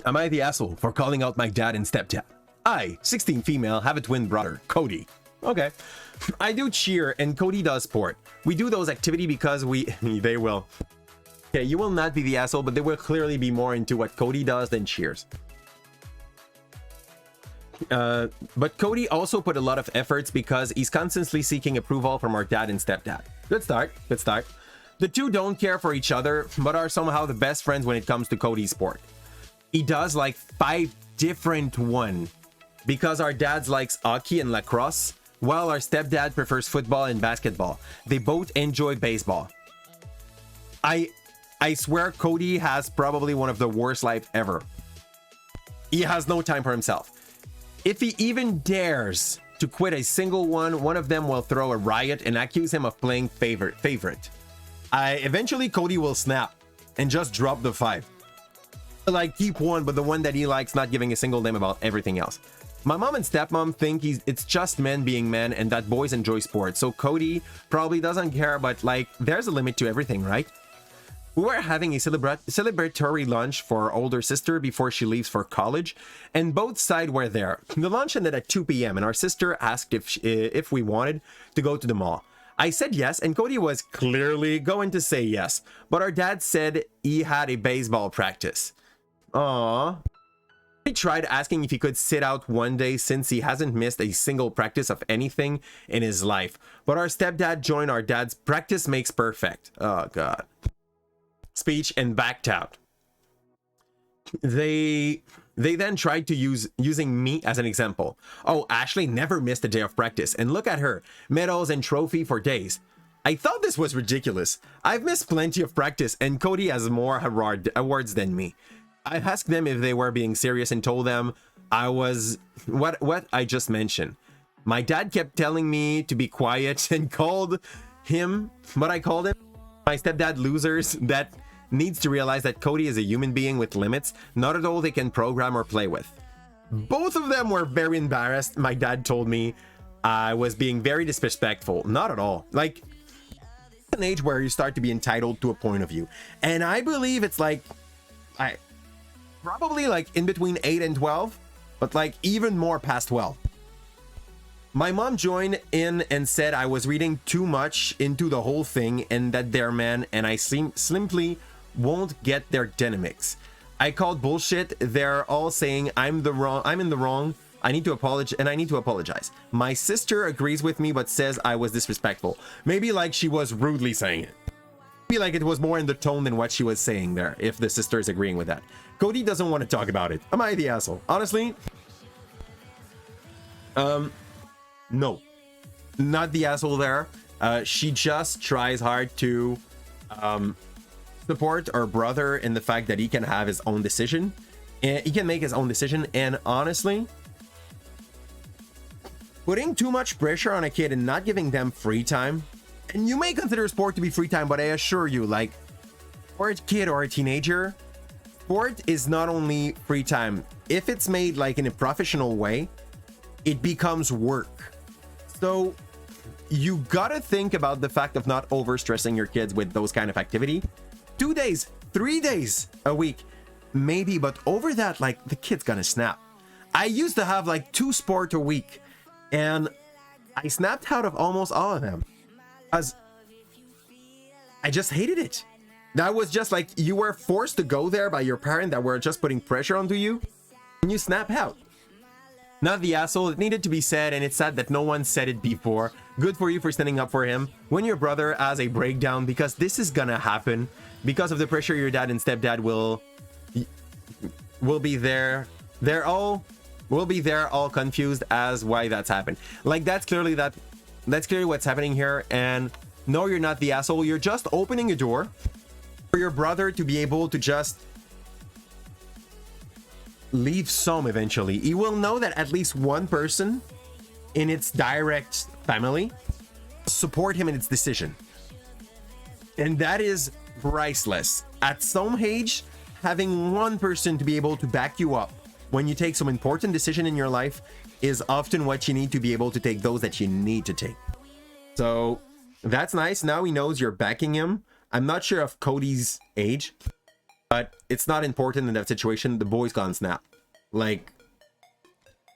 Am I the asshole for calling out my dad and stepdad? I, 16 female, have a twin brother, Cody. Okay. I do cheer and Cody does sport. We do those activity because they will. Okay, you will not be the asshole, but they will clearly be more into what Cody does than cheers. But Cody also put a lot of efforts because he's constantly seeking approval from our dad and stepdad. Good start, good start. The two don't care for each other, but are somehow the best friends when it comes to Cody's sport. He does like 5 different ones because our dad likes hockey and lacrosse, while our stepdad prefers football and basketball. They both enjoy baseball. I swear Cody has probably one of the worst life ever. He has no time for himself. If he even dares to quit a single one of them will throw a riot and accuse him of playing favorite. Eventually Cody will snap and just drop the 5. Like keep one, but the one that he likes, not giving a single damn about everything else. My mom and stepmom think it's just men being men and that boys enjoy sports. So Cody probably doesn't care, but like there's a limit to everything, right? We were having a celebratory lunch for our older sister before she leaves for college, and both sides were there. The lunch ended at 2 p.m. and our sister asked if we wanted to go to the mall. I said yes, and Cody was clearly going to say yes, but our dad said he had a baseball practice. Aww. He tried asking if he could sit out one day since he hasn't missed a single practice of anything in his life, but our stepdad joined our dad's practice makes perfect. Oh god. Speech and backed out. They then tried to using me as an example. Oh, Ashley never missed a day of practice, and look at her, medals and trophy for days. I thought this was ridiculous. I've missed plenty of practice, and Cody has more awards than me. I asked them if they were being serious and told them I was what I just mentioned. My dad kept telling me to be quiet and called him, but I called him my stepdad losers that needs to realize that Cody is a human being with limits, not at all they can program or play with. Both of them were very embarrassed. My dad told me I was being very disrespectful. Not at all. Like, an age where you start to be entitled to a point of view. And I believe it's like, probably like in between 8 and 12, but like even more past 12. My mom joined in and said I was reading too much into the whole thing and that they're men and I simply won't get their dynamics. I called bullshit. They're all saying I'm in the wrong. I need to apologize. My sister agrees with me but says I was disrespectful. Maybe like she was rudely saying it. Maybe like it was more in the tone than what she was saying there, if the sister is agreeing with that. Cody doesn't want to talk about it. Am I the asshole? Honestly, no, not the asshole there. She just tries hard to support our brother in the fact that he can have his own decision and he can make his own decision. And honestly, putting too much pressure on a kid and not giving them free time, and you may consider sport to be free time, but I assure you, like, for a kid or a teenager, sport is not only free time. If it's made like in a professional way, it becomes work. So you gotta think about the fact of not overstressing your kids with those kind of activity. 2 days, 3 days a week, maybe, but over that, like, the kid's gonna snap. I used to have like 2 sports a week, and I snapped out of almost all of them because I just hated it. That was just like you were forced to go there by your parent that were just putting pressure onto you, and you snap out. Not the asshole. It needed to be said, and it's sad that no one said it before. Good for you for standing up for him when your brother has a breakdown, because this is gonna happen because of the pressure your dad and stepdad will be there. Will be there all confused as why that's happened. Like, that's clearly what's happening here. And no, you're not the asshole. You're just opening a door for your brother to be able to just leave some eventually. He will know that at least one person in its direct family support him in its decision, and that is priceless. At some age, having one person to be able to back you up when you take some important decision in your life is often what you need to be able to take those that you need to take. So that's nice. Now he knows you're backing him. I'm not sure of Cody's age. But it's not important in that situation. The boy's gone snap. Like,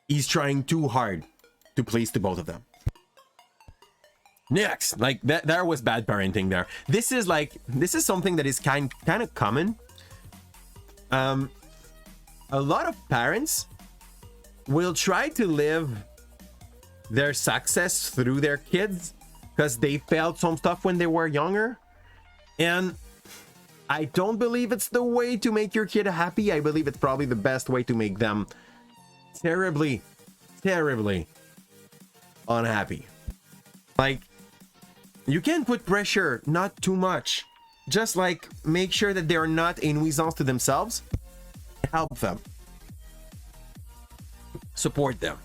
he's trying too hard to please the both of them. Next, like that was bad parenting there. This is something that is kind of common. A lot of parents will try to live their success through their kids because they failed some stuff when they were younger. And I don't believe it's the way to make your kid happy. I believe it's probably the best way to make them terribly, terribly unhappy. Like, you can put pressure, not too much. Just like make sure that they are not a nuisance to themselves. Help them. Support them.